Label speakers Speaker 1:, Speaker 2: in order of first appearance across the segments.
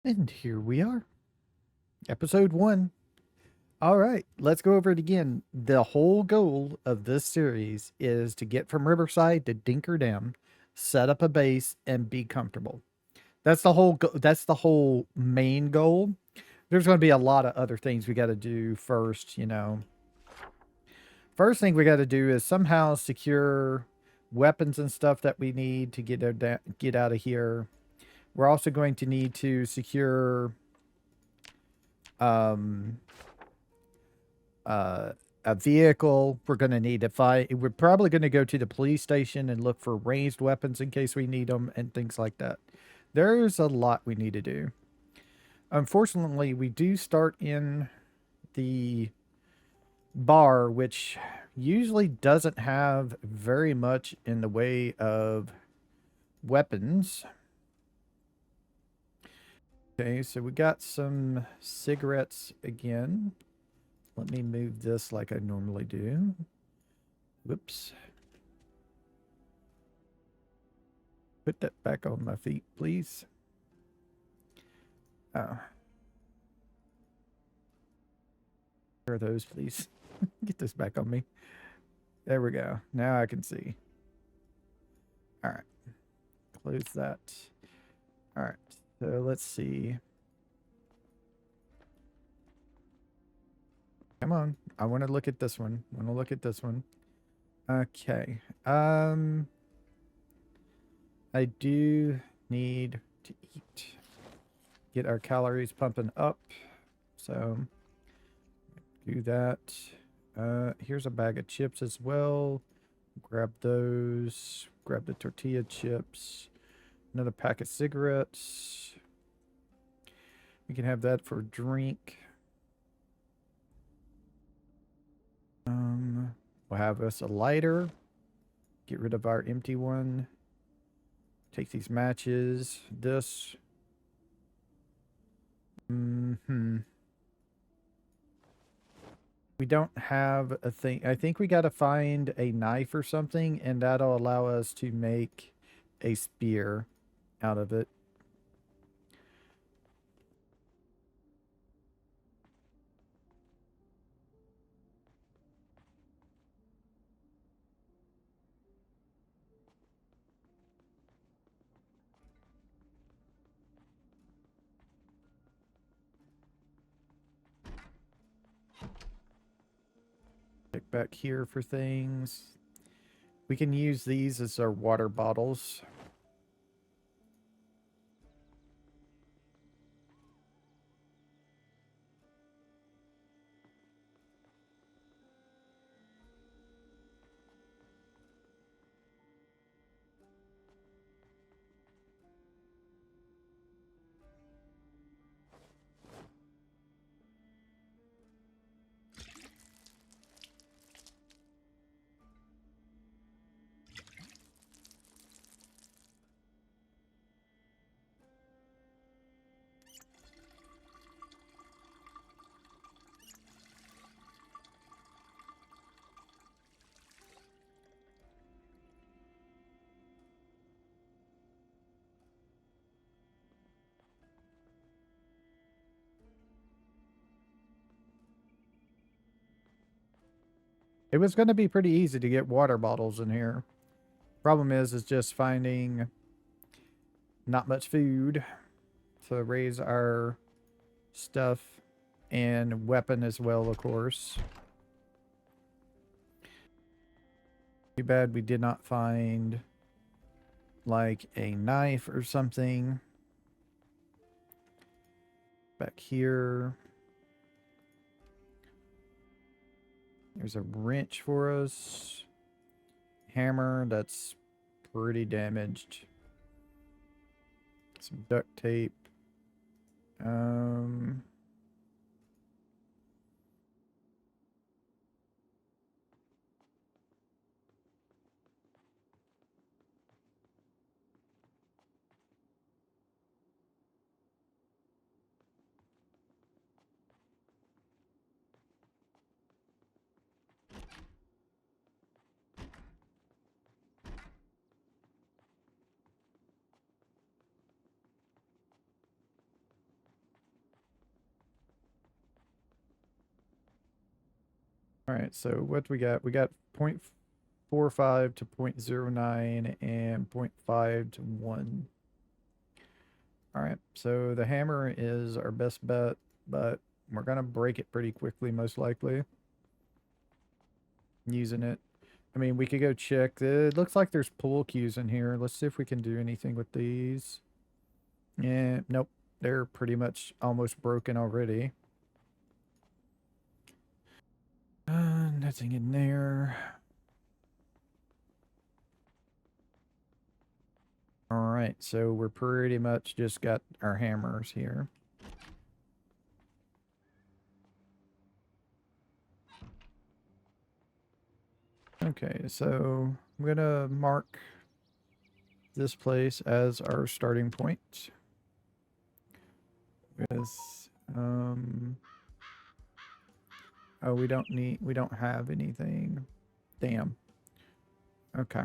Speaker 1: And here we are, episode 1. All right, let's go over it again. The whole goal of this series is to get from Riverside to Dirkerdam, set up a base, and be comfortable. That's the whole main goal. There's going to be a lot of other things we got to do first. First thing we got to do is somehow secure weapons and stuff that we need to get out of here. We're also going to need to secure um a vehicle. We're going to need to fight. We're probably going to go to the police station and look for ranged weapons in case we need them and things like that. There's a lot we need to do. Unfortunately, we do start in the bar, which usually doesn't have very much in the way of weapons. Okay, so we got some cigarettes again. Let me move this like I normally do. Whoops. Put that back on my feet, please. Oh. Where are those, please? Get this back on me. There we go. Now I can see. All right. Close that. All right. So let's see. Come on. I want to look at this one. I want to look at this one. Okay. I do need to eat. Get our calories pumping up. So do that. Here's a bag of chips as well. Grab those. Grab the tortilla chips. Another pack of cigarettes. We can have that for a drink. We'll have us a lighter. Get rid of our empty one. Take these matches. This. We don't have a thing. I think we got to find a knife or something, and that'll allow us to make a spear out of it. Check back here for things. We can use these as our water bottles. It was going to be pretty easy to get water bottles in here. Problem is just finding not much food to raise our stuff and weapon as well, of course. Too bad we did not find like a knife or something. Back here. There's a wrench for us. Hammer that's pretty damaged. Some duct tape. All right, so what we got? We got 0.45 to 0.09 and 0.5 to 1. All right, so the hammer is our best bet, but we're going to break it pretty quickly, most likely, using it. I mean, we could go check. It looks like there's pull cues in here. Let's see if we can do anything with these. Yeah, nope. They're pretty much almost broken already. Nothing in there. All right, so we're pretty much just got our hammers here. Okay, so I'm gonna mark this place as our starting point. With oh, we don't have anything. Damn. Okay.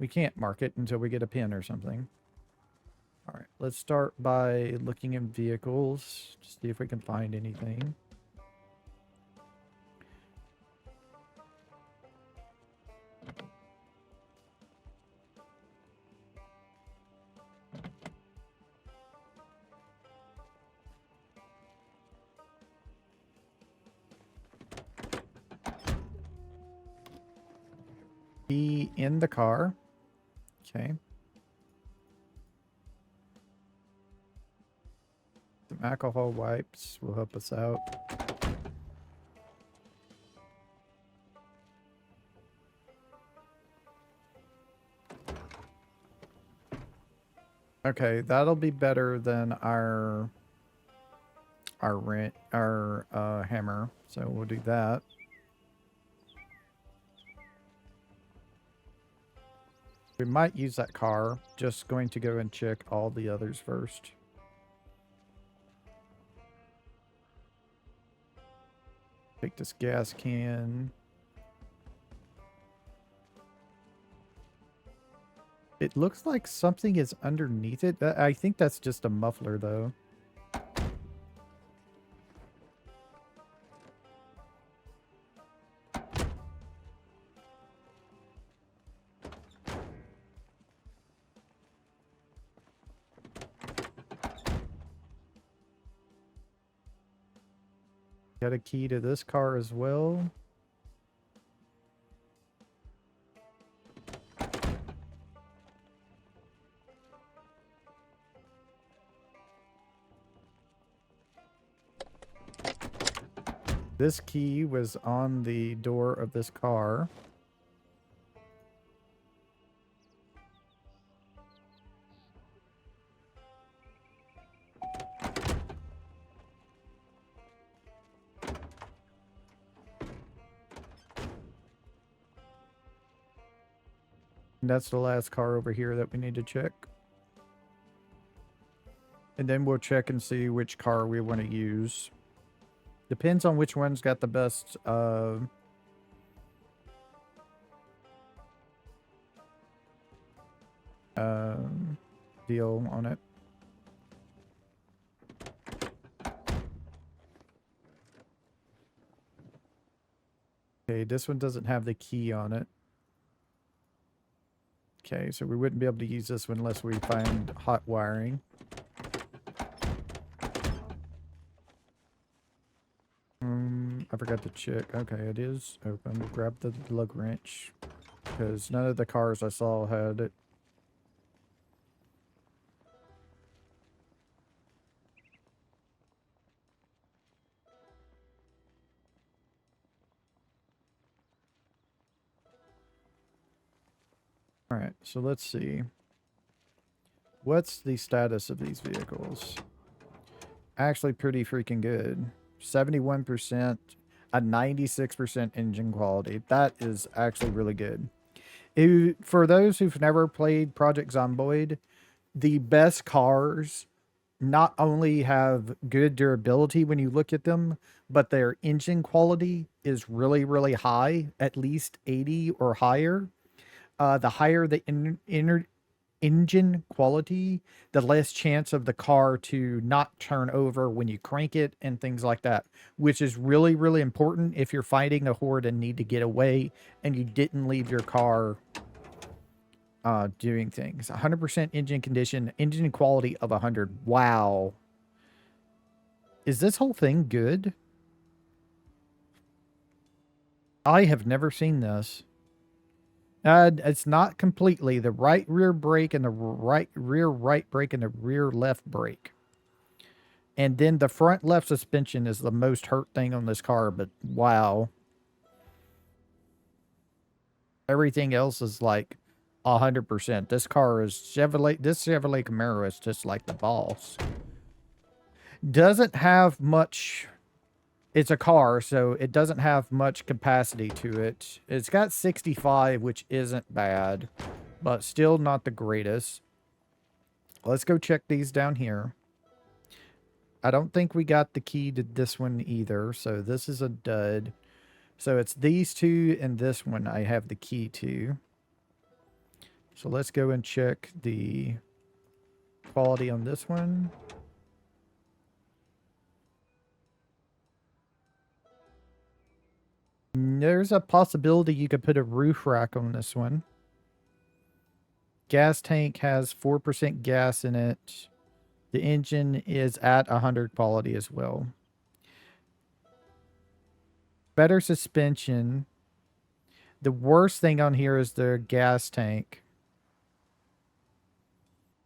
Speaker 1: We can't mark it until we get a pin or something. All right, let's start by looking in vehicles to see if we can find anything. Be in the car. Okay. Some alcohol wipes will help us out. Okay, that'll be better than our hammer. So we'll do that. We might use that car. Just going to go and check all the others first. Take this gas can. It looks like something is underneath it. I think that's just a muffler, though. Got a key to this car as well. This key was on the door of this car. And that's the last car over here that we need to check. And then we'll check and see which car we want to use. Depends on which one's got the best deal on it. Okay, this one doesn't have the key on it. Okay, so we wouldn't be able to use this one unless we find hot wiring. I forgot to check. Okay, it is open. Grab the lug wrench because none of the cars I saw had it. All right, so let's see. What's the status of these vehicles? Actually pretty freaking good. 71%, a 96% engine quality. That is actually really good. For those who've never played Project Zomboid, the best cars not only have good durability when you look at them, but their engine quality is really, really high, at least 80 or higher. The higher the engine quality, the less chance of the car to not turn over when you crank it and things like that, which is really, really important if you're fighting a horde and need to get away and you didn't leave your car doing things. 100% engine condition, engine quality of 100. Wow. Is this whole thing good? I have never seen this. It's not completely. The right rear brake and the right brake and the rear left brake. And then the front left suspension is the most hurt thing on this car, but wow. Everything else is like 100%. This car is this Chevrolet Camaro is just like the boss. Doesn't have much. It's a car, so it doesn't have much capacity to it. It's got 65, which isn't bad, but still not the greatest. Let's go check these down here. I don't think we got the key to this one either, so this is a dud. So it's these two and this one I have the key to. So let's go and check the quality on this one. There's a possibility you could put a roof rack on this one. Gas tank has 4% gas in it. The engine is at 100 quality as well. Better suspension. The worst thing on here is the gas tank.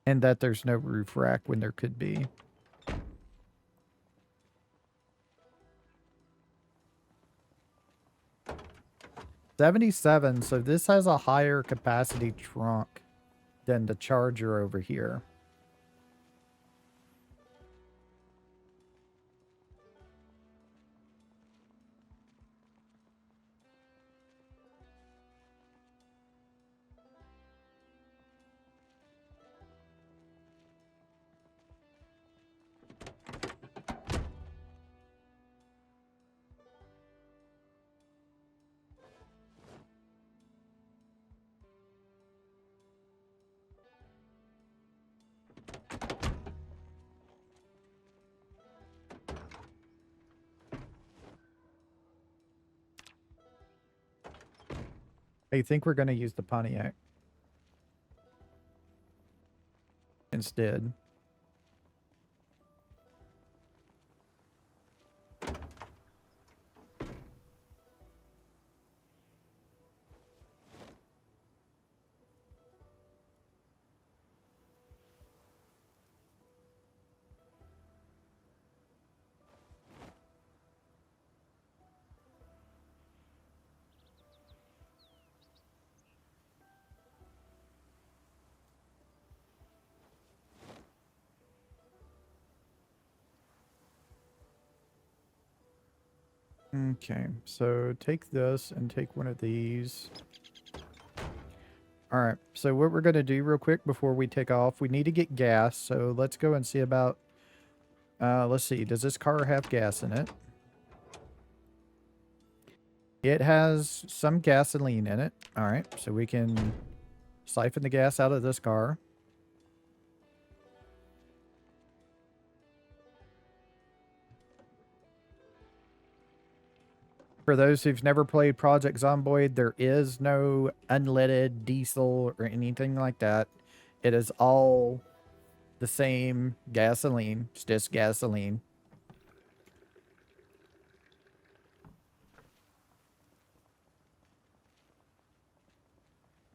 Speaker 1: And that there's no roof rack when there could be. $77, so this has a higher capacity trunk than the Charger over here. I think we're going to use the Pontiac instead. Okay, so take this and take one of these. All right, so what we're going to do real quick before we take off, we need to get gas. So let's go and see about, let's see, does this car have gas in it? It has some gasoline in it. All right, so we can siphon the gas out of this car. For those who've never played Project Zomboid, there is no unleaded diesel or anything like that. It is all the same gasoline. It's just gasoline.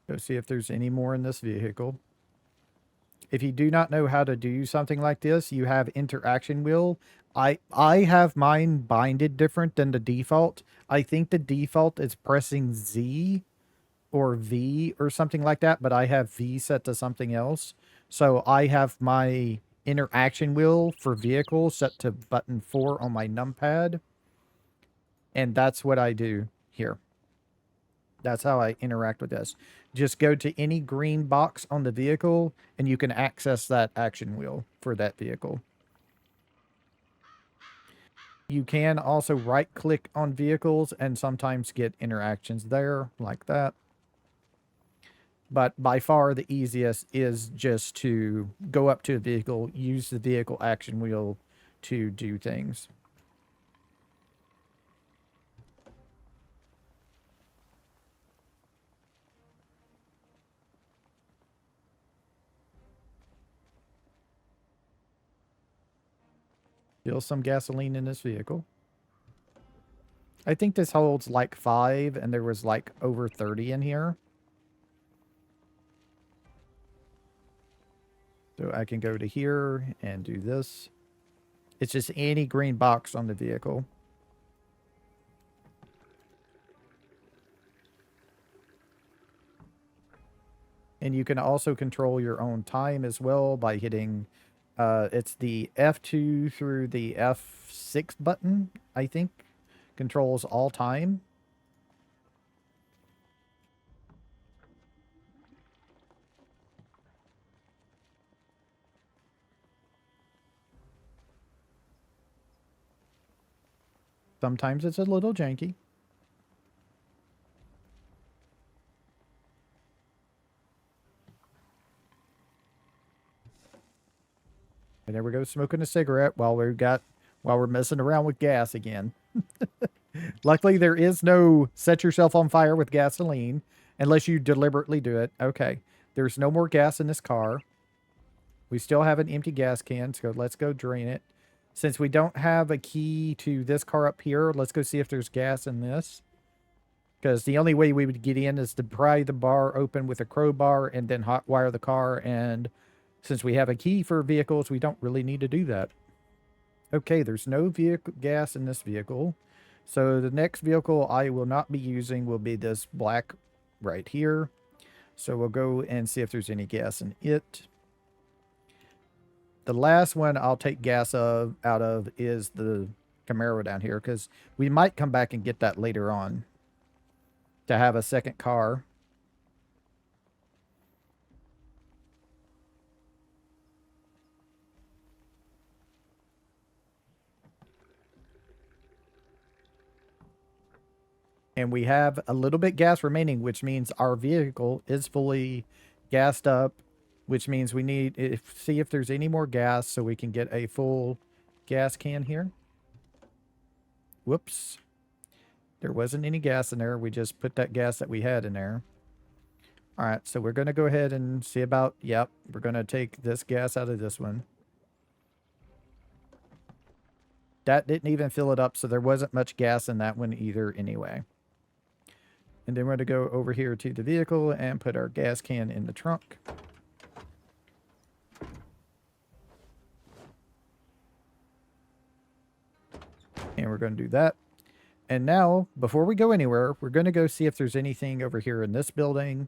Speaker 1: Go see if there's any more in this vehicle. If you do not know how to do something like this, you have interaction wheel. I have mine binded different than the default. I think the default is pressing Z or V or something like that, but I have V set to something else. So I have my interaction wheel for vehicle set to button 4 on my numpad. And that's what I do here. That's how I interact with this. Just go to any green box on the vehicle and you can access that action wheel for that vehicle. You can also right click on vehicles and sometimes get interactions there like that. But by far the easiest is just to go up to a vehicle, use the vehicle action wheel to do things. Still some gasoline in this vehicle. I think this holds like 5, and there was like over 30 in here. So I can go to here and do this. It's just any green box on the vehicle. And you can also control your own time as well by hitting, it's the F2 through the F6 button, I think, controls all time. Sometimes it's a little janky. And there we go, smoking a cigarette while we're messing around with gas again. Luckily, there is no set yourself on fire with gasoline unless you deliberately do it. Okay, there's no more gas in this car. We still have an empty gas can, so let's go drain it. Since we don't have a key to this car up here, let's go see if there's gas in this. Because the only way we would get in is to pry the bar open with a crowbar and then hotwire the car. And since we have a key for vehicles, we don't really need to do that. Okay, there's no vehicle gas in this vehicle. So the next vehicle I will not be using will be this black right here. So we'll go and see if there's any gas in it. The last one I'll take gas out of is the Camaro down here, because we might come back and get that later on to have a second car. And we have a little bit gas remaining, which means our vehicle is fully gassed up, which means we need to see if there's any more gas so we can get a full gas can here. Whoops. There wasn't any gas in there. We just put that gas that we had in there. All right, so we're going to go ahead and see about, yep, we're going to take this gas out of this one. That didn't even fill it up, so there wasn't much gas in that one either anyway. And then we're going to go over here to the vehicle and put our gas can in the trunk. And we're going to do that. And now, before we go anywhere, we're going to go see if there's anything over here in this building.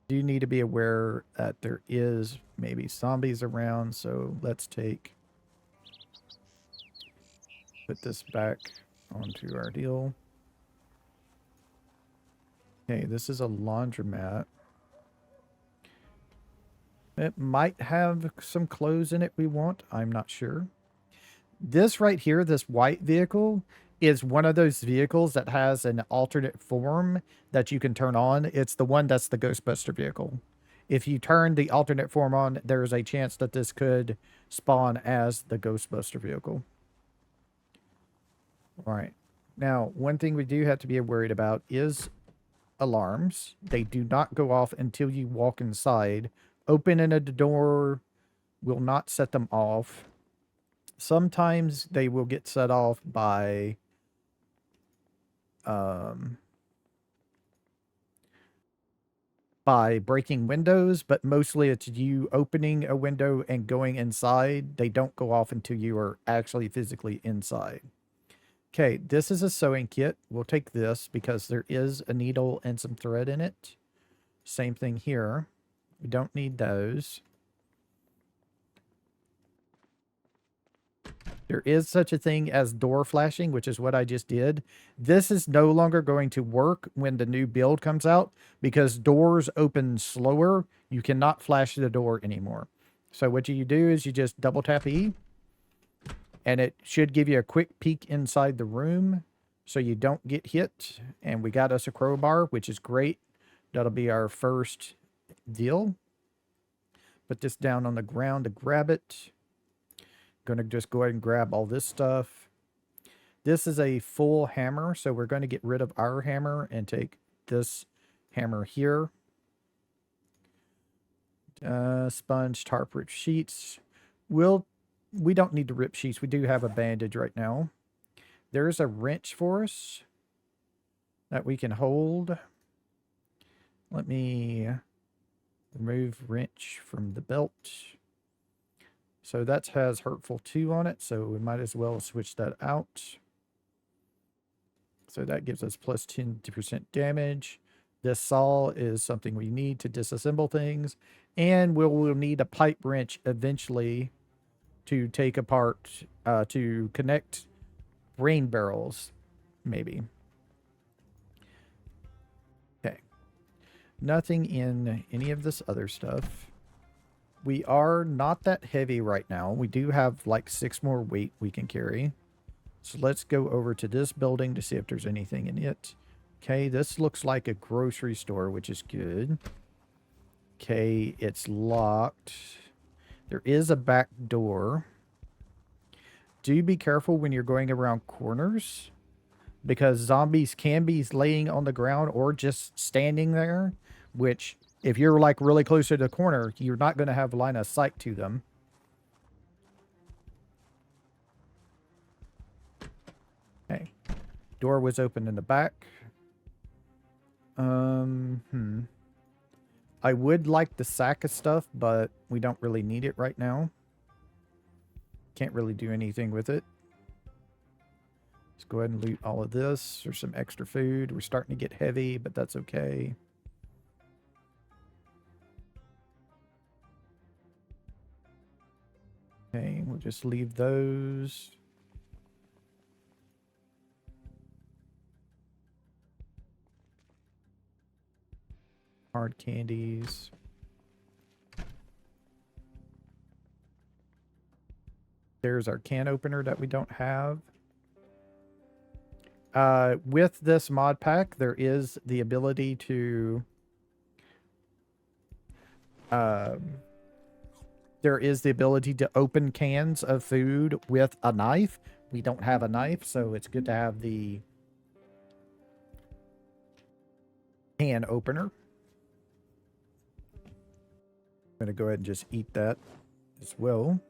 Speaker 1: Do need to be aware that there is maybe zombies around, so let's put this back onto our deal. Okay, this is a laundromat. It might have some clothes in it we want. I'm not sure. This right here, this white vehicle, is one of those vehicles that has an alternate form that you can turn on. It's the one that's the Ghostbuster vehicle. If you turn the alternate form on, there's a chance that this could spawn as the Ghostbuster vehicle. All right. Now, one thing we do have to be worried about is alarms. They do not go off until you walk inside. Opening a door will not set them off. Sometimes they will get set off by breaking windows, but mostly it's you opening a window and going inside. They don't go off until you are actually physically inside. Okay, this is a sewing kit. We'll take this because there is a needle and some thread in it. Same thing here. We don't need those. There is such a thing as door flashing, which is what I just did. This is no longer going to work when the new build comes out because doors open slower. You cannot flash the door anymore. So what you do is you just double tap E And it should give you a quick peek inside the room so you don't get hit. And we got us a crowbar, which is great. That'll be our first deal. Put this down on the ground to grab it. Gonna just go ahead and grab all this stuff. This is a full hammer, so we're going to get rid of our hammer and take this hammer here. Sponge, tarp, rip sheets. We don't need to rip sheets. We do have a bandage right now. There's a wrench for us that we can hold. Let me remove wrench from the belt. So that has hurtful 2 on it, so we might as well switch that out. So that gives us plus 10% damage. This saw is something we need to disassemble things. And we'll need a pipe wrench eventually to take apart, to connect rain barrels, maybe. Okay. Nothing in any of this other stuff. We are not that heavy right now. We do have like 6 more weight we can carry. So let's go over to this building to see if there's anything in it. Okay, this looks like a grocery store, which is good. Okay, it's locked. There is a back door. Do be careful when you're going around corners, because zombies can be laying on the ground or just standing there, which if you're like really close to the corner, you're not going to have line of sight to them. Okay. Door was open in the back. I would like the sack of stuff, but we don't really need it right now. Can't really do anything with it. Let's go ahead and loot all of this. There's some extra food. We're starting to get heavy, but that's okay. Okay, we'll just leave those. Hard candies. There's our can opener that we don't have. With this mod pack, there is the ability to... there is the ability to open cans of food with a knife. We don't have a knife, so it's good to have the can opener. I'm going to go ahead and just eat that as well.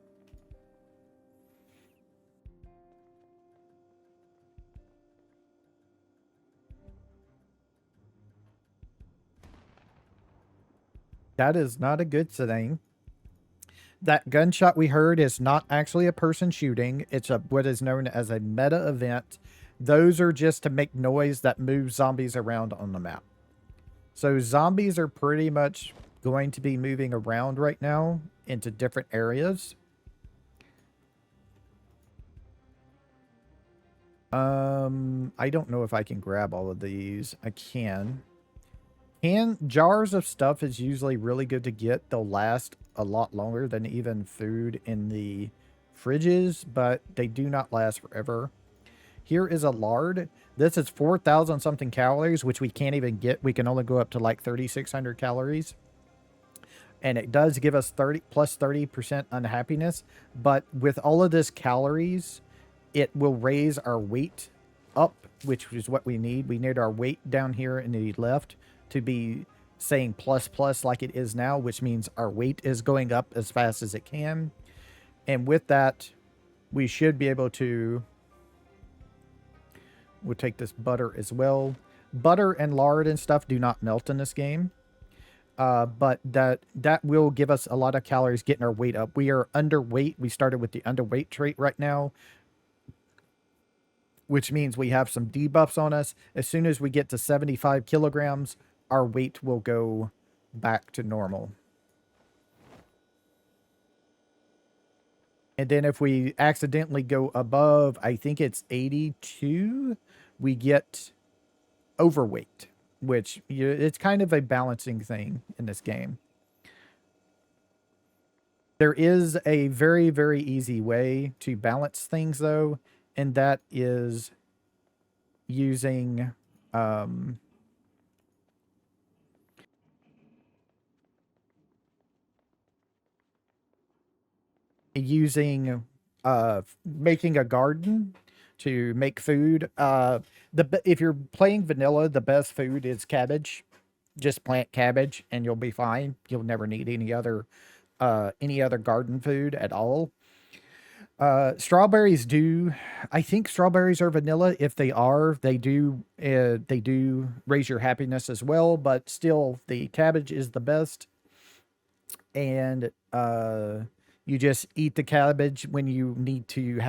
Speaker 1: That is not a good thing. That gunshot we heard is not actually a person shooting. It's what is known as a meta event. Those are just to make noise that moves zombies around on the map. So zombies are pretty much going to be moving around right now into different areas. I don't know if I can grab all of these. I can. Jars of stuff is usually really good to get. They'll last a lot longer than even food in the fridges, but they do not last forever. Here is a lard. This is 4,000 something calories, which we can't even get. We can only go up to like 3,600 calories. And it does give us 30% unhappiness. But with all of this calories, it will raise our weight up, which is what we need. We need our weight down here in the left to be saying plus like it is now, which means our weight is going up as fast as it can. And with that, we should be able to... We'll take this butter as well. Butter and lard and stuff do not melt in this game. But that will give us a lot of calories getting our weight up. We are underweight. We started with the underweight trait right now, which means we have some debuffs on us. As soon as we get to 75 kilograms, our weight will go back to normal. And then if we accidentally go above, I think it's 82, we get overweight, which it's kind of a balancing thing in this game. There is a very, very easy way to balance things, though, and that is using um, using making a garden to make food. If you're playing vanilla, the best food is cabbage. Just plant cabbage and you'll be fine. You'll never need any other garden food at all. Strawberries do. I think strawberries are vanilla. If they are, they do raise your happiness as well. But still, the cabbage is the best. And you just eat the cabbage when you need to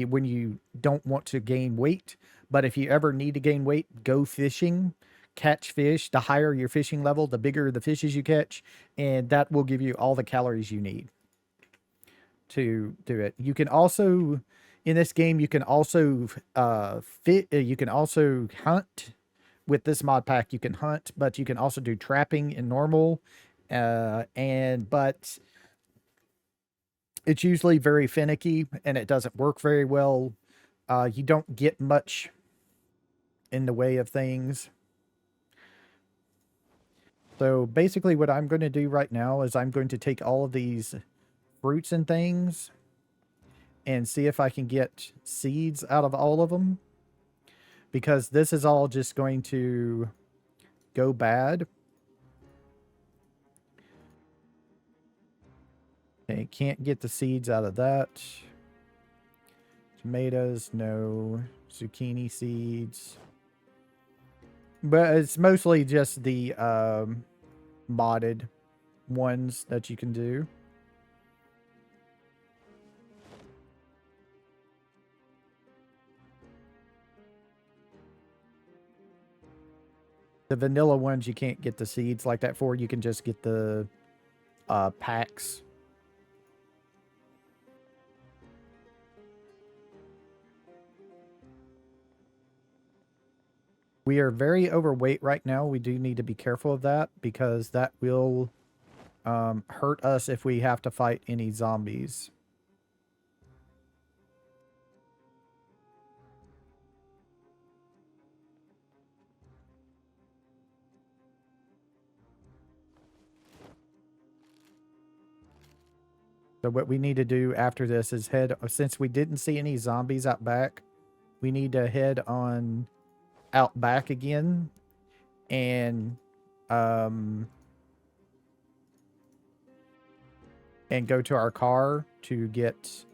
Speaker 1: when you don't want to gain weight. But if you ever need to gain weight, go fishing, catch fish. The higher your fishing level, the bigger the fishes you catch, and that will give you all the calories you need to do it. You can also, in this game, you can also you can also hunt. With this mod pack, you can hunt, but you can also do trapping in normal. But it's usually very finicky and it doesn't work very well. You don't get much in the way of things. So basically what I'm going to do right now is I'm going to take all of these fruits and things and see if I can get seeds out of all of them, because this is all just going to go bad. Okay, can't get the seeds out of that. Tomatoes, no. Zucchini seeds. But it's mostly just the modded ones that you can do. The vanilla ones you can't get the seeds like that for. You can just get the packs. We are very overweight right now. We do need to be careful of that because that will hurt us if we have to fight any zombies. So what we need to do after this is since we didn't see any zombies out back, we need to head on out back again and go to our car to get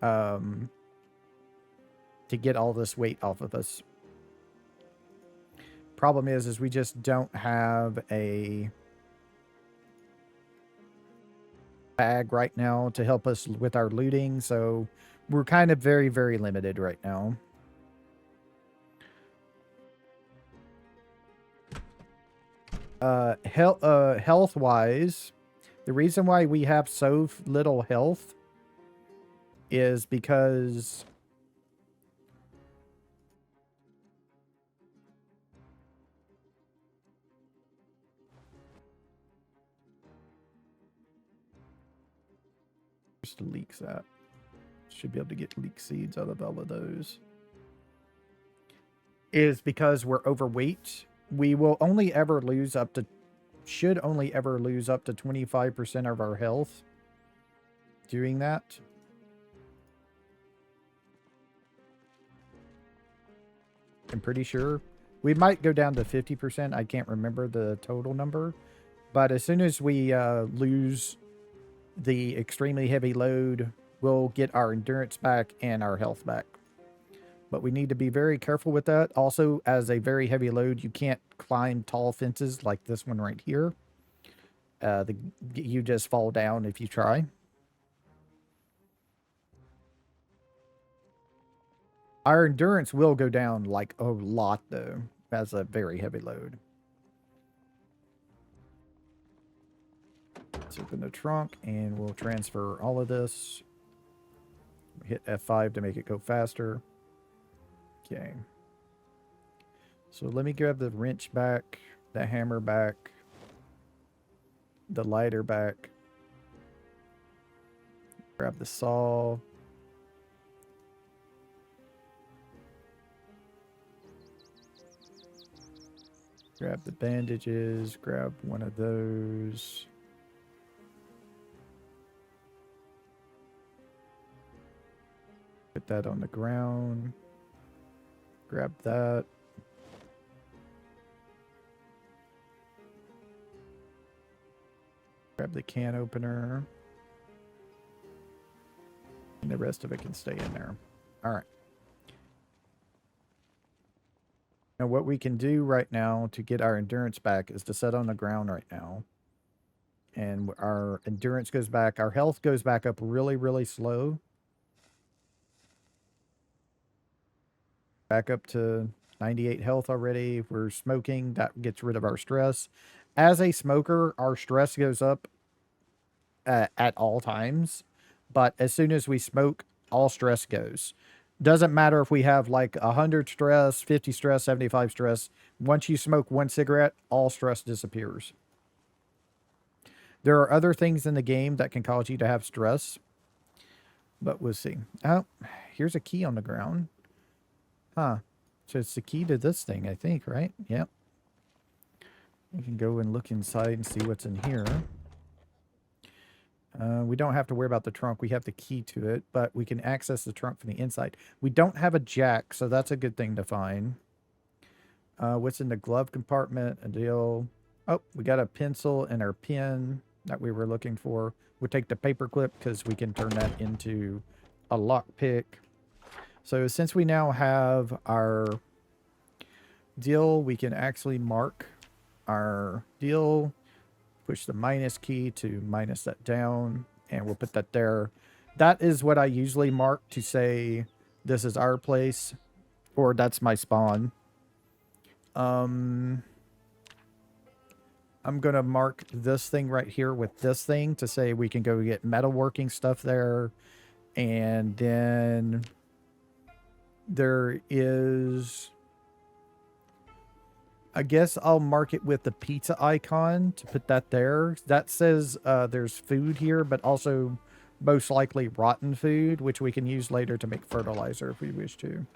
Speaker 1: all this weight off of us. Problem is we just don't have a bag right now to help us with our looting, so we're kind of very, very limited right now. Health-wise, the reason why we have so little health is because the leeks at. Should be able to get leek seeds out of all of those. Is because we're overweight. We will only ever lose up to, should only ever lose up to 25% of our health doing that. I'm pretty sure. We might go down to 50%. I can't remember the total number. But as soon as we lose the extremely heavy load, we'll get our endurance back and our health back. But we need to be very careful with that. Also, as a very heavy load, you can't climb tall fences like this one right here. You just fall down if you try. Our endurance will go down like a lot, though, as a very heavy load. Let's open the trunk, and we'll transfer all of this. Hit F5 to make it go faster. Okay. So let me grab the wrench back, the hammer back, the lighter back. Grab the saw. Grab the bandages. Grab one of those. Put that on the ground. Grab that. Grab the can opener. And the rest of it can stay in there. All right. Now what we can do right now to get our endurance back is to set on the ground right now. And our endurance goes back. Our health goes back up really, really slow. Back up to 98 health already. If we're smoking, that gets rid of our stress. As a smoker, our stress goes up at all times. But as soon as we smoke, all stress goes. Doesn't matter if we have like 100 stress, 50 stress, 75 stress. Once you smoke one cigarette, all stress disappears. There are other things in the game that can cause you to have stress. But we'll see. Oh, here's a key on the ground. Huh. So it's the key to this thing, I think, right? Yep. We can go and look inside and see what's in here. We don't have to worry about the trunk. We have the key to it, but we can access the trunk from the inside. We don't have a jack, so that's a good thing to find. What's in the glove compartment? A deal. Oh, we got a pencil and our pen that we were looking for. We'll take the paper clip because we can turn that into a lockpick. So since we now have our deal, we can actually mark our deal. Push the minus key to minus that down, and we'll put that there. That is what I usually mark to say this is our place, or that's my spawn. I'm going to mark this thing right here with this thing to say we can go get metalworking stuff there. And then there is... I guess I'll mark it with the pizza icon to put that there. That says there's food here, but also most likely rotten food, which we can use later to make fertilizer if we wish to.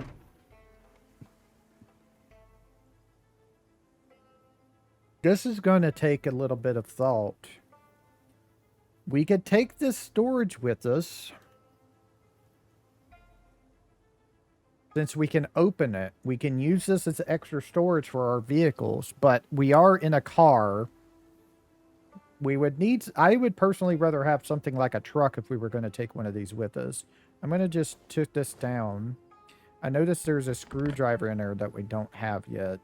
Speaker 1: This is going to take a little bit of thought. We could take this storage with us. Since we can open it, we can use this as extra storage for our vehicles, but we are in a car. We would need... I would personally rather have something like a truck if we were going to take one of these with us. I'm going to just took this down. I noticed there's a screwdriver in there that we don't have yet.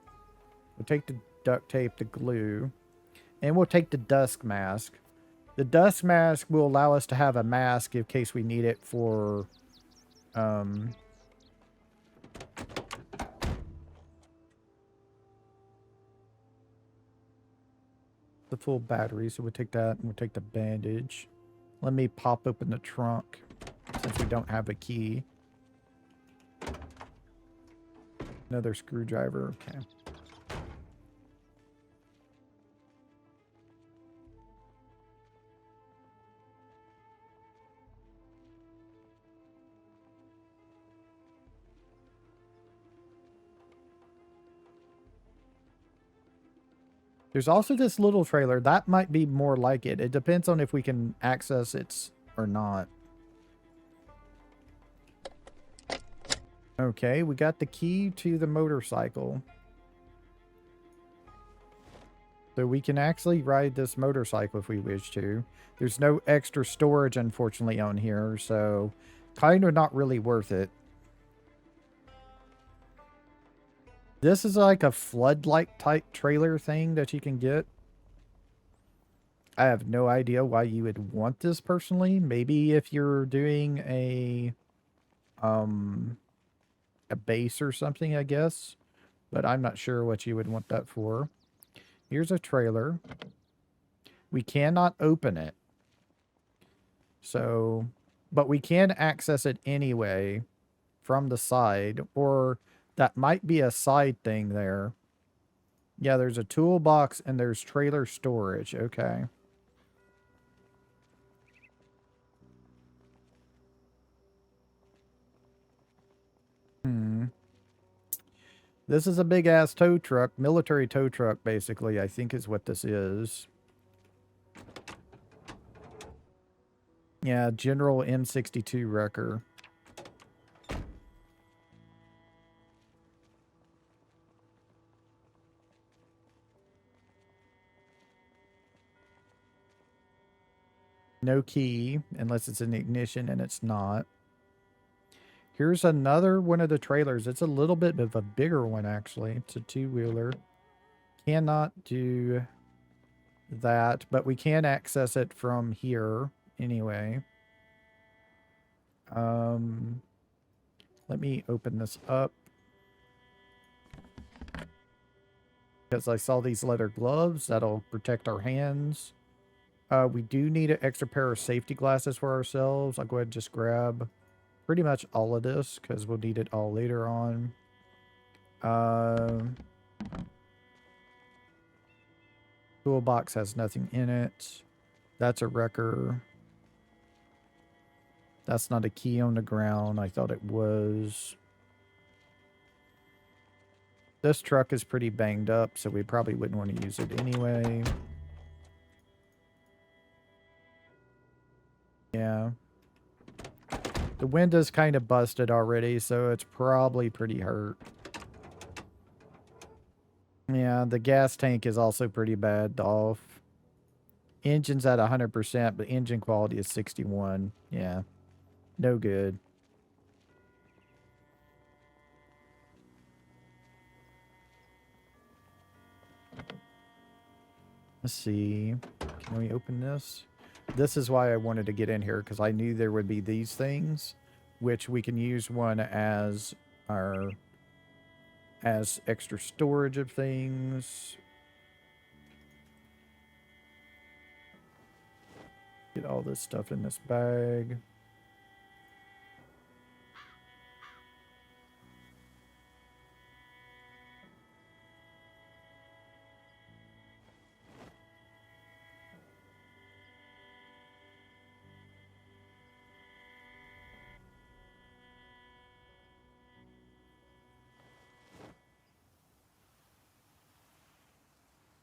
Speaker 1: We'll take the duct tape, the glue, and we'll take the dust mask. The dust mask will allow us to have a mask in case we need it for... the full battery, so we'll take that and we'll take the bandage. Let me pop open the trunk since we don't have a key. Another screwdriver. Okay. There's also this little trailer. That might be more like it. It depends on if we can access it or not. Okay, we got the key to the motorcycle. So we can actually ride this motorcycle if we wish to. There's no extra storage, unfortunately, on here, so kind of not really worth it. This is like a floodlight type trailer thing that you can get. I have no idea why you would want this personally. Maybe if you're doing a base or something, I guess. But I'm not sure what you would want that for. Here's a trailer. We cannot open it. So, but we can access it anyway from the side, or that might be a side thing there. Yeah, there's a toolbox and there's trailer storage. Okay. This is a big ass tow truck, military tow truck, basically, I think is what this is. Yeah, General M62 Wrecker. No key, unless it's an ignition, and it's not. Here's another one of the trailers. It's a little bit of a bigger one, actually. It's a two-wheeler. Cannot do that, but we can access it from here anyway. Let me open this up. Because I saw these leather gloves. That'll protect our hands. We do need an extra pair of safety glasses for ourselves. I'll go ahead and just grab pretty much all of this because we'll need it all later on. Toolbox has nothing in it. That's a wrecker. That's not a key on the ground. I thought it was. This truck is pretty banged up, so we probably wouldn't want to use it anyway. Yeah. The window's kind of busted already, so it's probably pretty hurt. Yeah, the gas tank is also pretty bad off. Engine's at 100%, but engine quality is 61. Yeah. No good. Let's see. Can we open this? This is why I wanted to get in here, because I knew there would be these things, which we can use one as extra storage of things. Get all this stuff in this bag.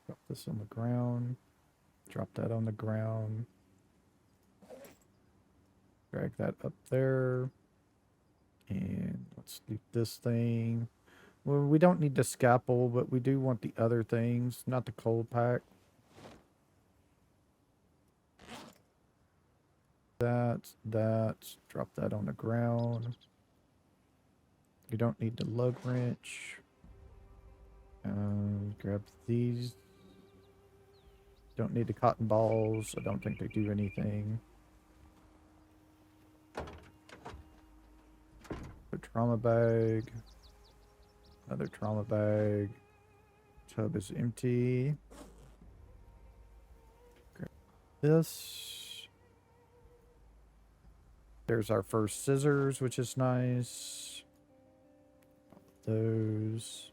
Speaker 1: Drop this on the ground. Drop that on the ground. Drag that up there. And let's do this thing. Well, we don't need the scalpel, but we do want the other things, not the cold pack. That. Drop that on the ground. You don't need the lug wrench. Grab these. Don't need the cotton balls. I don't think they do anything. A trauma bag. Another trauma bag. Tub is empty. Grab this. There's our first scissors, which is nice. Those.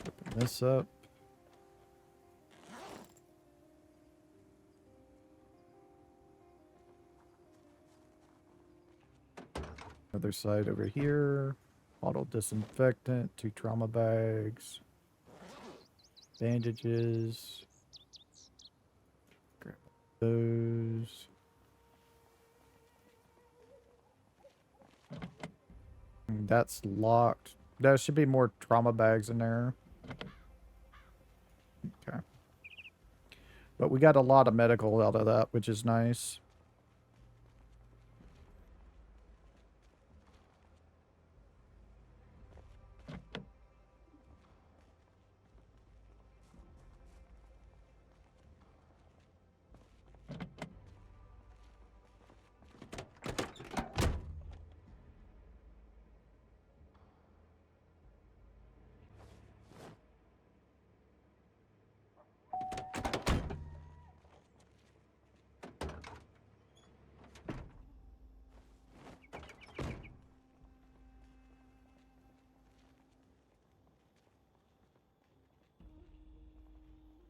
Speaker 1: Open this up. Other side over here. Bottle disinfectant. 2 trauma bags. Bandages. Grab those. That's locked. There should be more trauma bags in there. Okay. But we got a lot of medical out of that, which is nice.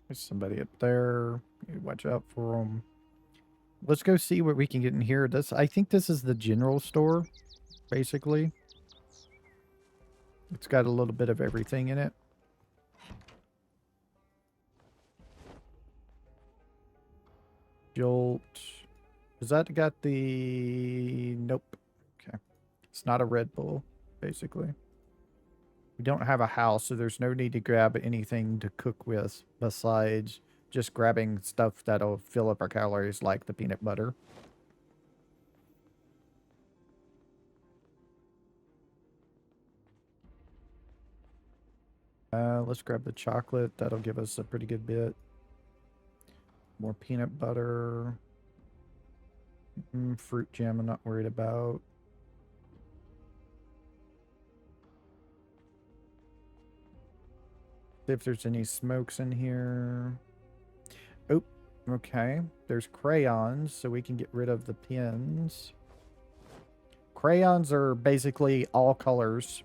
Speaker 1: There's somebody up there. You watch out for them. Let's go see what we can get in here. I think this is the general store, basically. It's got a little bit of everything in it. Jolt. Has that got the... Nope. Okay. It's not a Red Bull, basically. We don't have a house, so there's no need to grab anything to cook with besides just grabbing stuff that'll fill up our calories, like the peanut butter. Let's grab the chocolate. That'll give us a pretty good bit. More peanut butter. Fruit jam I'm not worried about. See if there's any smokes in here. Oh, okay. There's crayons, so we can get rid of the pins. Crayons are basically all colors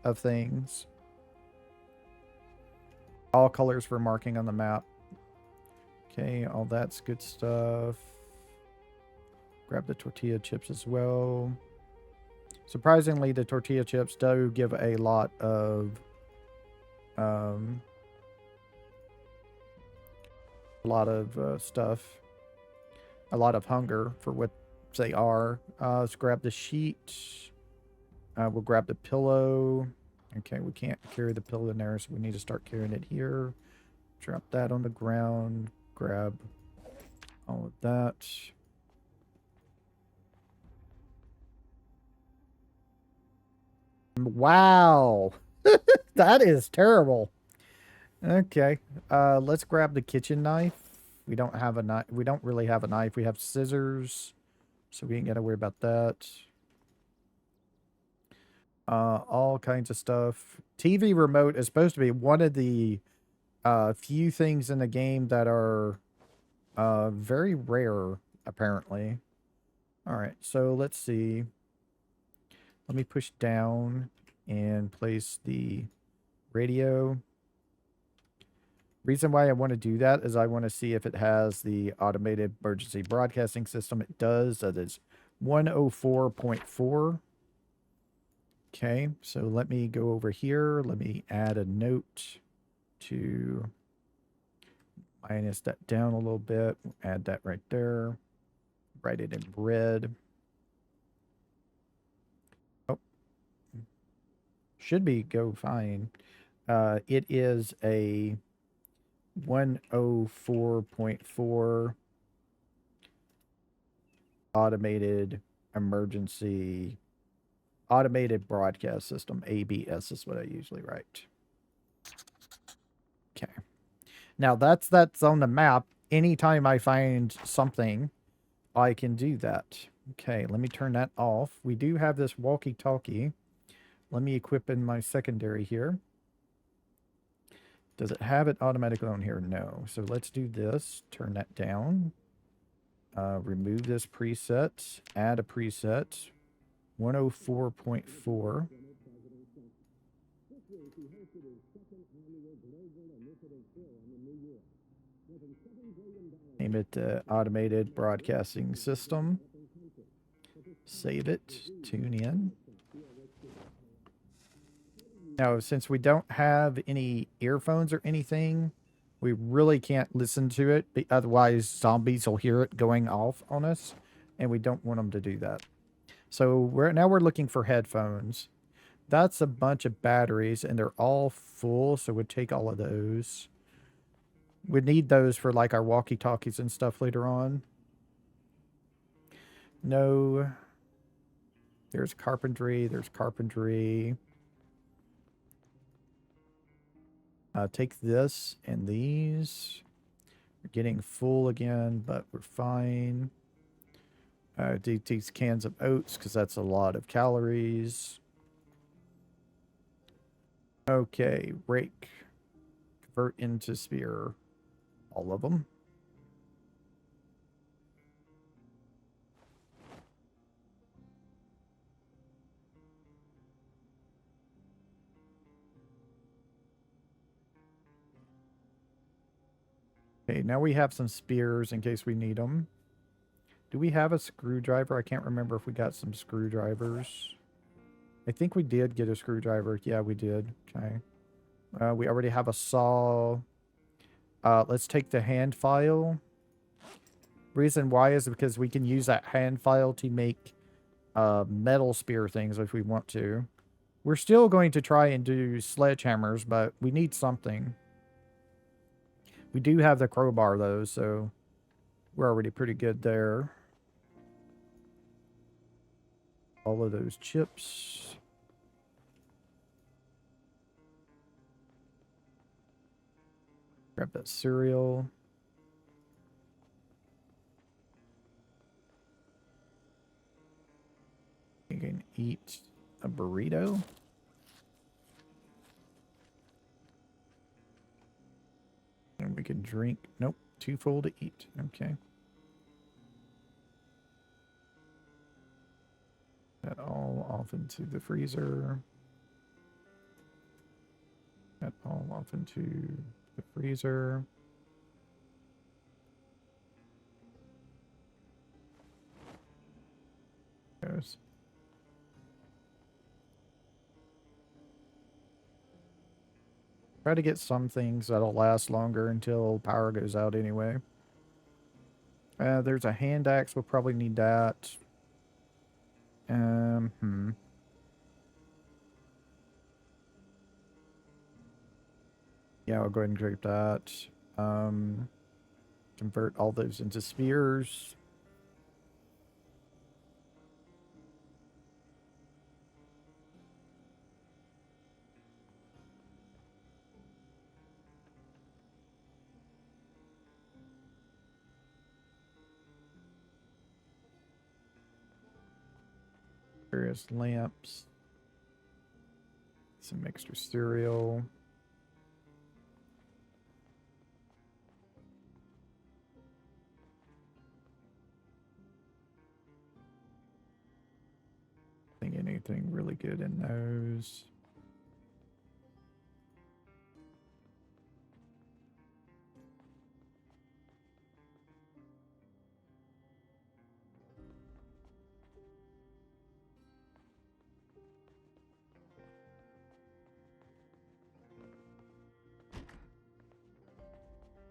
Speaker 1: of things. All colors for marking on the map. Okay, all that's good stuff. Grab the tortilla chips as well. Surprisingly, the tortilla chips do give a lot of stuff. A lot of hunger for what they are. Let's grab the sheet. We'll grab the pillow. Okay, we can't carry the pillow in there, so we need to start carrying it here. Drop that on the ground. Grab all of that. Wow. That is terrible. Okay. Let's grab the kitchen knife. We don't have a knife. We don't really have a knife. We have scissors, so we ain't got to worry about that. All kinds of stuff. TV remote is supposed to be one of the few things in the game that are very rare, apparently. All right, so let's see. Let me push down and place the radio. Reason why I want to do that is I want to see if it has the automated emergency broadcasting system. It does. That is 104.4. Okay, so let me go over here. Let me add a note to minus that down a little bit. Add that right there. Write it in red. Oh, should be go fine. It is a 104.4 automated broadcast system. ABS is what I usually write. Okay. Now that's on the map. Anytime I find something, I can do that. Okay, let me turn that off. We do have this walkie-talkie. Let me equip in my secondary here. Does it have it automatically on here? No. So let's do this. Turn that down. Remove this preset. Add a preset. 104.4. Name it automated broadcasting system. Save it. Tune in. Now, since we don't have any earphones or anything, we really can't listen to it. Otherwise, zombies will hear it going off on us, and we don't want them to do that. So now we're looking for headphones. That's a bunch of batteries, and they're all full, so we'd take all of those. We'd need those for like our walkie-talkies and stuff later on. No. There's carpentry. There's carpentry. Take this and these. We're getting full again, but we're fine. These cans of oats, because that's a lot of calories. Okay, rake. Convert into spear. All of them. Okay, now we have some spears in case we need them. Do we have a screwdriver? I can't remember if we got some screwdrivers. I think we did get a screwdriver. Yeah, we did. Okay. We already have a saw. Let's take the hand file. Reason why is because we can use that hand file to make metal spear things if we want to. We're still going to try and do sledgehammers, but we need something. We do have the crowbar, though, so we're already pretty good there. All of those chips. Grab that cereal. You can eat a burrito. And we can drink. Nope, too full to eat. Okay. That all off into the freezer. That all off into the freezer. Goes. Try to get some things that'll last longer until power goes out anyway. There's a hand axe. We'll probably need that. Yeah, I'll go ahead and drape that. Convert all those into spears. Various lamps. Some extra cereal. I think anything really good in those.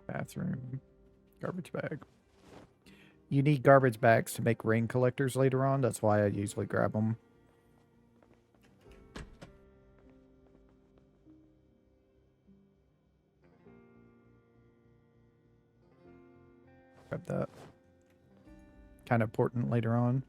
Speaker 1: Bathroom. Garbage bag. You need garbage bags to make rain collectors later on. That's why I usually grab them. Grab that. Kind of important later on.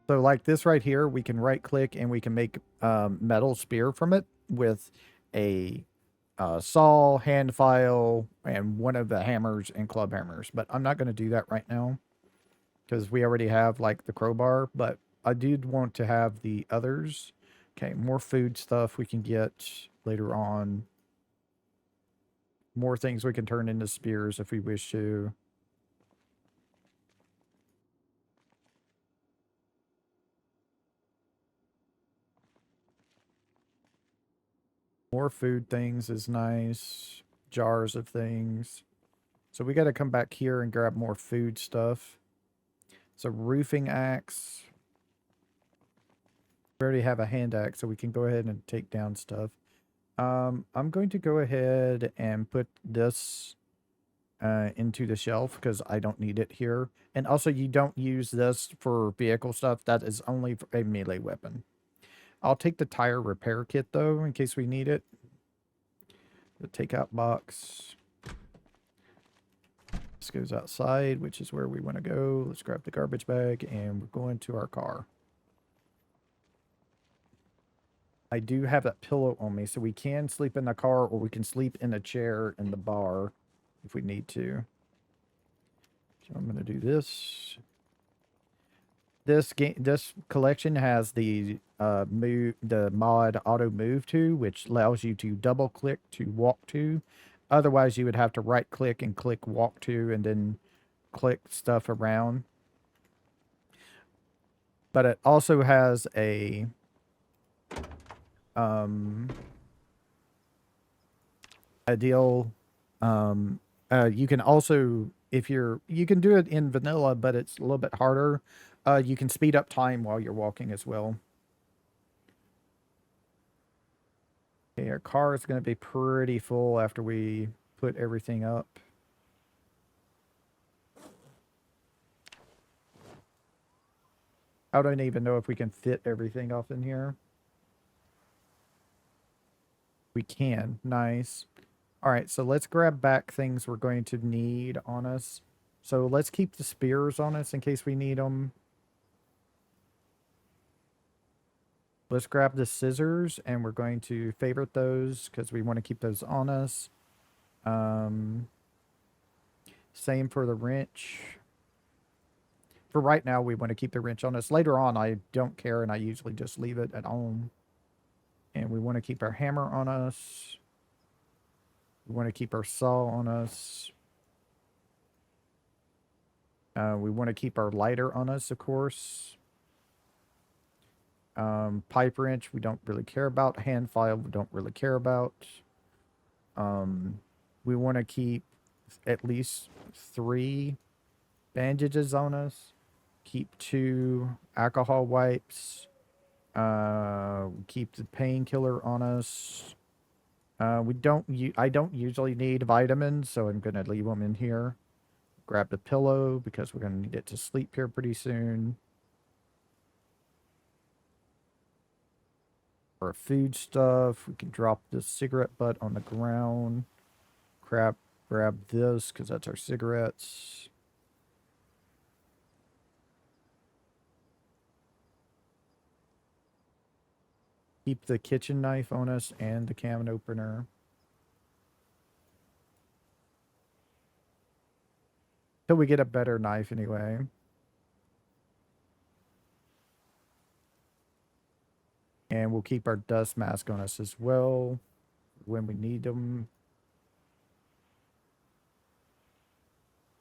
Speaker 1: So like this right here, we can right click and we can make metal spear from it with a saw, hand file, and one of the hammers and club hammers. But I'm not going to do that right now because we already have like the crowbar, but I did want to have the others. Okay, more food stuff we can get later on. More things we can turn into spears if we wish to. More food things is nice. Jars of things. So we got to come back here and grab more food stuff. So roofing axe. We already have a hand axe, so we can go ahead and take down stuff. I'm going to go ahead and put this into the shelf because I don't need it here. And also, you don't use this for vehicle stuff. That is only for a melee weapon. I'll take the tire repair kit, though, in case we need it. The takeout box. This goes outside, which is where we want to go. Let's grab the garbage bag, and we're going to our car. I do have that pillow on me, so we can sleep in the car, or we can sleep in a chair in the bar if we need to. So I'm going to do this. This collection has the mod auto move to, which allows you to double click to walk to. Otherwise, you would have to right click and click walk to, and then click stuff around. But it also has a deal. You can also if you can do it in vanilla, but it's a little bit harder. You can speed up time while you're walking as well. Okay, our car is going to be pretty full after we put everything up. I don't even know if we can fit everything up in here. We can. Nice. All right, so let's grab back things we're going to need on us. So let's keep the spears on us in case we need them. Let's grab the scissors, and we're going to favorite those because we want to keep those on us. Same for the wrench. For right now, we want to keep the wrench on us. Later on, I don't care, and I usually just leave it at home. And we want to keep our hammer on us. We want to keep our saw on us. We want to keep our lighter on us, of course. Pipe wrench, we don't really care about. Hand file, we don't really care about. We want to keep at least 3 bandages on us. Keep 2 alcohol wipes. Keep the painkiller on us. I don't usually need vitamins, so I'm going to leave them in here. Grab the pillow because we're going to need it to sleep here pretty soon. For our food stuff, we can drop the cigarette butt on the ground. Grab this because that's our cigarettes. Keep the kitchen knife on us and the can opener. Till we get a better knife anyway. And we'll keep our dust mask on us as well when we need them.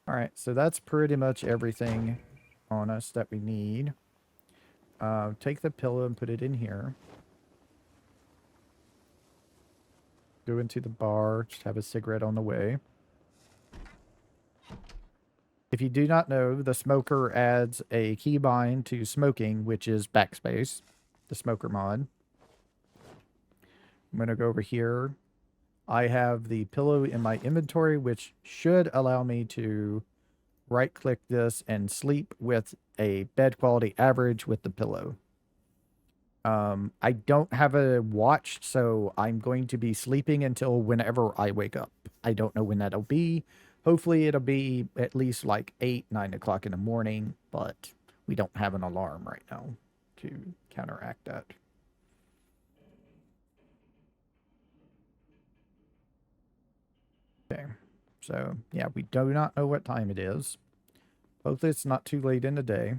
Speaker 1: All right, so that's pretty much everything on us that we need. Take the pillow and put it in here. Go into the bar, just have a cigarette on the way. If you do not know, the smoker adds a keybind to smoking, which is backspace, the smoker mod. I'm going to go over here. I have the pillow in my inventory, which should allow me to right-click this and sleep with a bed quality average with the pillow. I don't have a watch, so I'm going to be sleeping until whenever I wake up. I don't know when that'll be. Hopefully it'll be at least like 8, 9 o'clock in the morning, but we don't have an alarm right now to counteract that. Okay, so yeah, we do not know what time it is. Hopefully it's not too late in the day.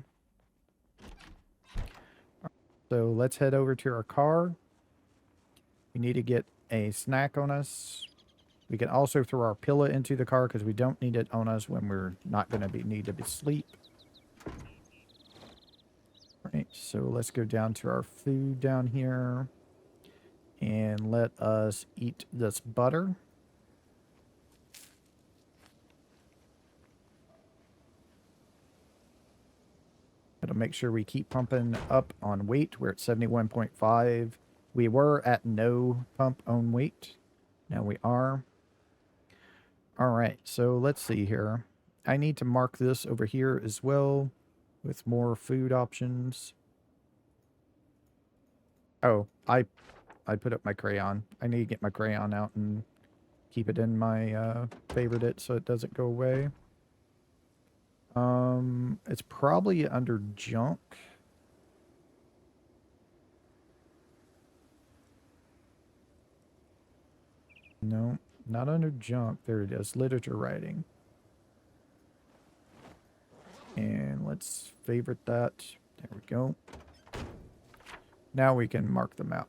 Speaker 1: So let's head over to our car. We need to get a snack on us. We can also throw our pillow into the car because we don't need it on us when we're not going to need to be asleep. All right, so let's go down to our food down here. And let us eat this butter. It'll make sure we keep pumping up on weight. We're at 71.5. We were at no pump on weight. Now we are. All right, so let's see here. I need to mark this over here as well with more food options. Oh, I put up my crayon. I need to get my crayon out and keep it in my favorite it so it doesn't go away. It's probably under junk. No, not under junk. There it is. Literature writing. And let's favorite that. There we go. Now we can mark them out.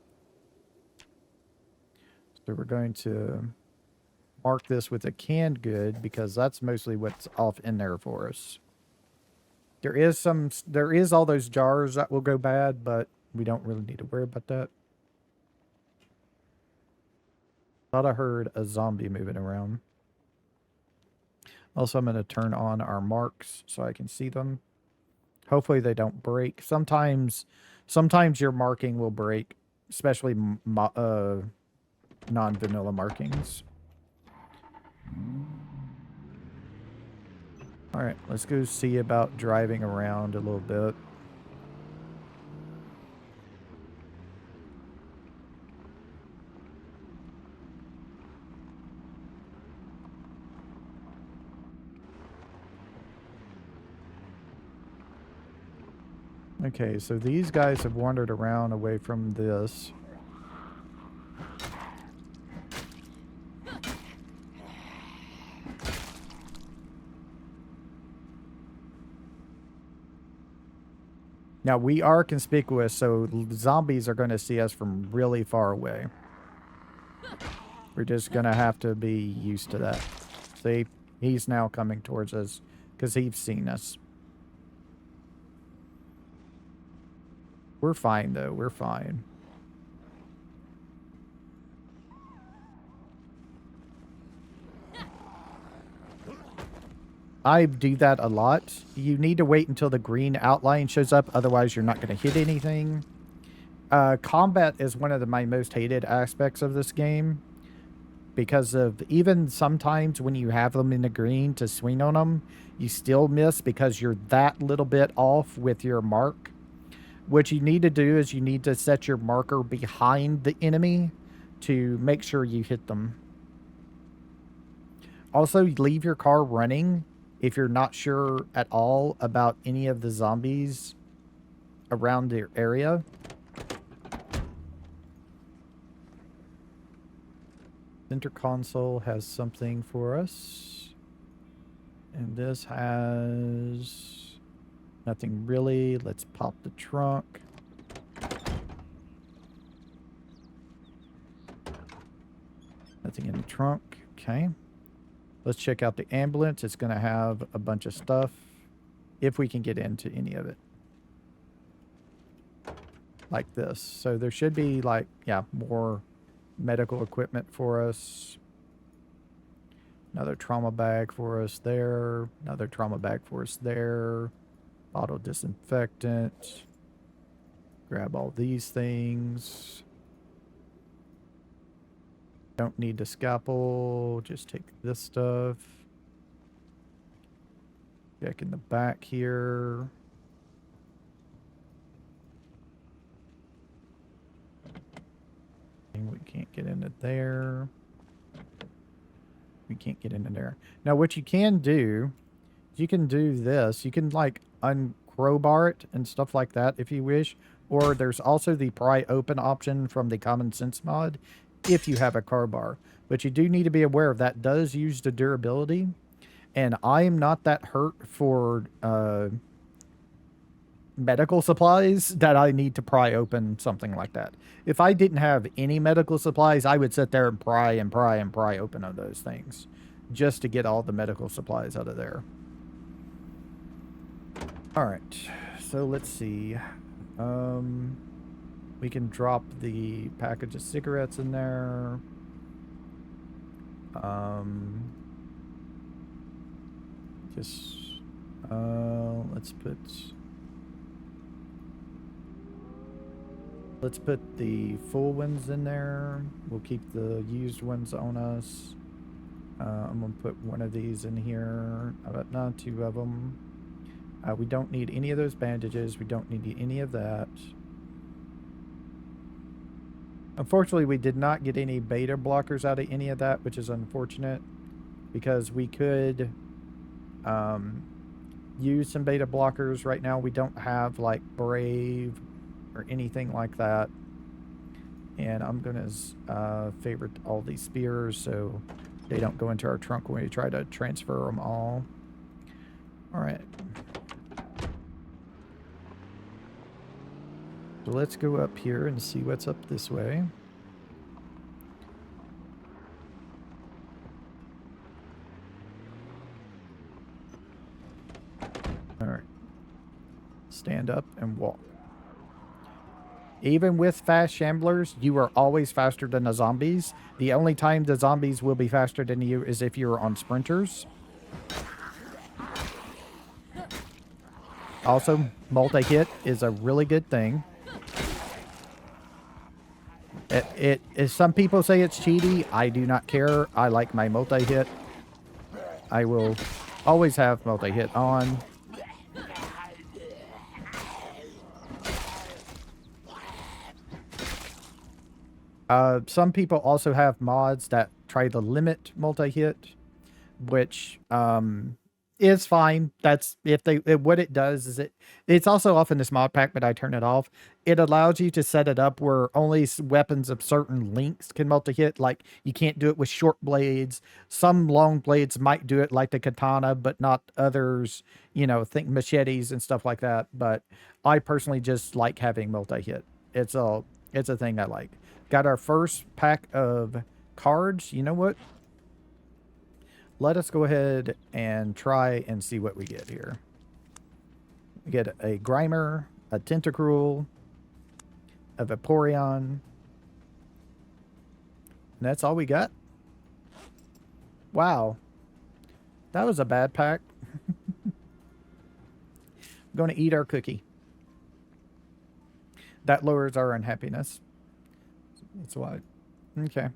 Speaker 1: So we're going to mark this with a canned good because that's mostly what's off in there for us. There is all those jars that will go bad, but we don't really need to worry about that. Thought I heard a zombie moving around. Also, I'm going to turn on our marks so I can see them. Hopefully they don't break. Sometimes your marking will break, especially non-vanilla markings. All right, let's go see about driving around a little bit. Okay, so these guys have wandered around away from this. Now, we are conspicuous, so zombies are going to see us from really far away. We're just going to have to be used to that. See, he's now coming towards us because he's seen us. We're fine, though. We're fine. I do that a lot. You need to wait until the green outline shows up. Otherwise, you're not going to hit anything. Combat is one of my most hated aspects of this game. Because of even sometimes when you have them in the green to swing on them, you still miss because you're that little bit off with your mark. What you need to do is you need to set your marker behind the enemy to make sure you hit them. Also, leave your car running if you're not sure at all about any of the zombies around the area. Center console has something for us. And this has nothing really. Let's pop the trunk. Nothing in the trunk. Okay. Let's check out the ambulance. It's going to have a bunch of stuff if we can get into any of it. Like this. So there should be like, yeah, more medical equipment for us. Another trauma bag for us there. Another trauma bag for us there. Bottle disinfectant. Grab all these things. Don't need the scalpel. Just take this stuff. Check in the back here. We can't get into there. We can't get into there. Now, what you can do, you can do this. You can, like, uncrowbar it and stuff like that if you wish. Or there's also the pry open option from the Common Sense mod if you have a car bar. But you do need to be aware of that does use the durability. And I am not that hurt for medical supplies that I need to pry open something like that. If I didn't have any medical supplies, I would sit there and pry and pry and pry open on those things just to get all the medical supplies out of there. All right, so let's see. We can drop the package of cigarettes in there. Let's put the full ones in there. We'll keep the used ones on us. I'm gonna put one of these in here. No, two of them. We don't need any of those bandages. We don't need any of that. Unfortunately, we did not get any beta blockers out of any of that, which is unfortunate because we could use some beta blockers. Right now, we don't have like Brave or anything like that. And I'm going to favorite all these spears so they don't go into our trunk when we try to transfer them all. All right. So let's go up here and see what's up this way. All right. Stand up and walk. Even with fast shamblers, you are always faster than the zombies. The only time the zombies will be faster than you is if you're on sprinters. Also, multi-hit is a really good thing. Some people say it's cheaty. I do not care. I like my multi-hit. I will always have multi-hit on. Some people also have mods that try to limit multi-hit, which is fine. That's what it does is it's also off in this mod pack, but I turn it off. It allows you to set it up where only weapons of certain lengths can multi-hit. Like you can't do it with short blades. Some long blades might do it, like the katana, but not others. You know, think machetes and stuff like that. But I personally just like having multi-hit. It's a thing I like. Got our first pack of cards. You know what? Let us go ahead and try and see what we get here. We get a Grimer, a Tentacruel, a Vaporeon. And that's all we got? Wow. That was a bad pack. I'm going to eat our cookie. That lowers our unhappiness. That's why. Okay.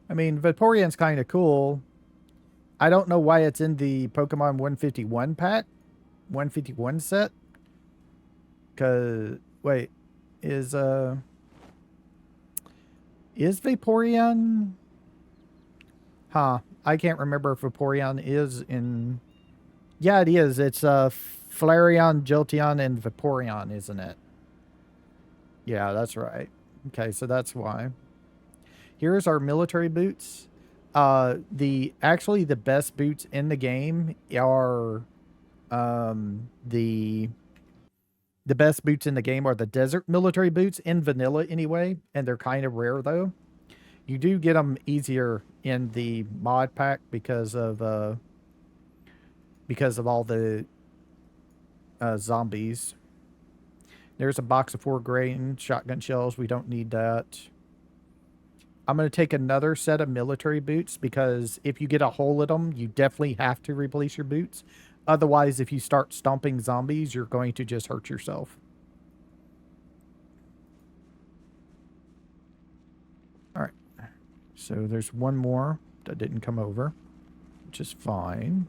Speaker 1: I mean, Vaporeon's kind of cool. I don't know why it's in the Pokemon 151 pack. 151 set. Because, wait. Is Vaporeon? Huh. I can't remember if Vaporeon is in... Yeah, it is. It's Flareon, Jolteon, and Vaporeon, isn't it? Yeah, that's right. Okay, so that's why. Here's our military boots. Actually the best boots in the game are the best boots in the game are the desert military boots in vanilla anyway, and they're kind of rare though. You do get them easier in the mod pack because of all the zombies. There's a box of 4 grain shotgun shells. We don't need that. I'm going to take another set of military boots because if you get a hole in them, you definitely have to replace your boots. Otherwise, if you start stomping zombies, you're going to just hurt yourself. All right. So there's one more that didn't come over, which is fine.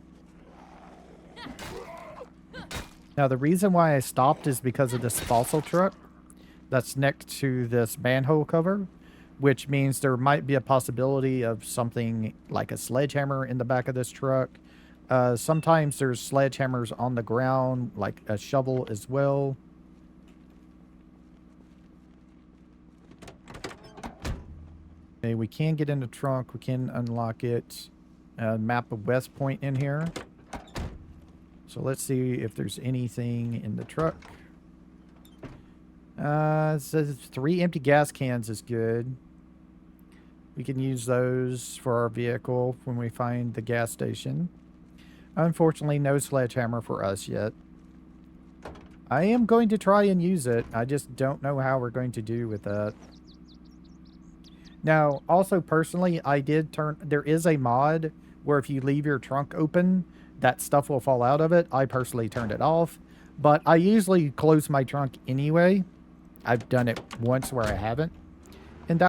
Speaker 1: Now, the reason why I stopped is because of this fossil truck that's next to this manhole cover, which means there might be a possibility of something like a sledgehammer in the back of this truck. Sometimes there's sledgehammers on the ground, like a shovel as well. Okay, we can get in the trunk. We can unlock it. Map of West Point in here. So let's see if there's anything in the truck. It says 3 empty gas cans is good. We can use those for our vehicle when we find the gas station. Unfortunately, no sledgehammer for us yet. I am going to try and use it. I just don't know how we're going to do with that. Now, also personally, there is a mod where if you leave your trunk open, that stuff will fall out of it. I personally turned it off, but I usually close my trunk anyway. I've done it once where I haven't. And that